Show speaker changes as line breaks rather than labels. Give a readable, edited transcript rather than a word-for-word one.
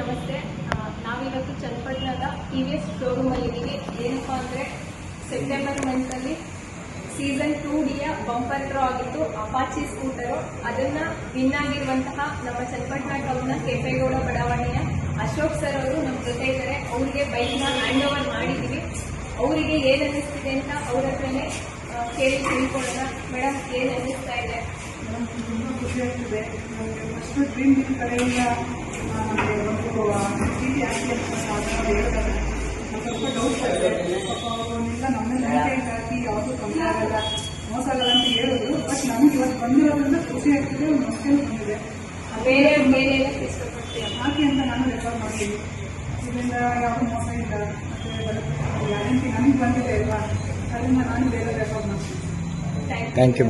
ನಮಸ್ತೆ. ನಾವಿವತ್ತು ಚನ್ನಪಟ್ಟಣದ TVS ಶೋರೂಮಲ್ಲಿದ್ದೀವಿ. ಏನಪ್ಪ ಅಂದರೆ ಸೆಪ್ಟೆಂಬರ್ ಮಂತಲ್ಲಿ ಸೀಸನ್ 2Dಯ ಬಂಪರ್ ಡ್ರಾ ಆಗಿತ್ತು ಅಪಾಚಿ ಸ್ಕೂಟರು. ಅದನ್ನು ವಿನ್ ಆಗಿರುವಂತಹ ನಮ್ಮ ಚನ್ನಪಟ್ಟಣ ಟೌನ್ನ ಕೆಂಪೇಗೌಡ ಬಡಾವಣೆಯ ಅಶೋಕ್ ಸರ್ ಅವರು ನಮ್ಮ ಜೊತೆ ಇದ್ದಾರೆ. ಅವರಿಗೆ ಬೈಕ್ನ ಹ್ಯಾಂಡ್ ಓವರ್ ಮಾಡಿದ್ದೀವಿ. ಅವರಿಗೆ ಏನು ಅನ್ನಿಸ್ತಿದೆ ಅಂತ ಅವ್ರ ಹತ್ರನೇ ಕೇಳಿ ತಿಳ್ಕೊಳ್ಳೋಣ. ಮೇಡಮ್, ಏನು ಅನ್ನಿಸ್ತಾ ಇದೆ?
ತುಂಬ ಖುಷಿ ಆಗ್ತಿದೆ. ನಮಗೆ ಫಸ್ಟ್ ಡ್ರೀಮ್ ಬಿಲ್ ಕಡೆಯಿಂದ ನಮಗೆ ಒಂದು ಚೀಟಿ ಹಾಕಿ ಅಂತ ಹೇಳಿದಾಗ ಸ್ವಲ್ಪ ಡೌಟ್ ಇದೆ. ಪಾಪ ಅವನ್ನೆಲ್ಲ ನಮ್ಮನ್ನ ನೀಟಾಗಿ ಹಾಕಿ ಯಾವುದೂ ಕಮ್ಮಿ ಆಗಲ್ಲ, ಮೋಸ ಆಗಲ್ಲ ಅಂತ ಹೇಳಿದ್ರು. ಬಟ್ ನಮ್ಗೆ ಇವತ್ತು ಬಂದಿರೋದ್ರಿಂದ ಖುಷಿ ಆಗ್ತಿದೆ, ಒಂದು ಮಕ್ಕಳು ಬಂದಿದೆ.
ಬೇರೆ ಬೇರೆ ಇಷ್ಟಪಡ್ತೀವಿ
ಹಾಕಿ ಅಂತ ನಾನು ರೆಫರ್ ಮಾಡ್ತೀನಿ. ಇದರಿಂದ ಯಾವುದೂ ಮೋಸ ಇಲ್ಲ, ಮತ್ತು ಗ್ಯಾರಂಟಿ ನನಗೆ ಬಂದಿದೆ ಅಲ್ವಾ, ಅದರಿಂದ ನಾನು ಬೇರೆ ರೆಫರ್ ಮಾಡ್ತೀನಿ.
Thank you.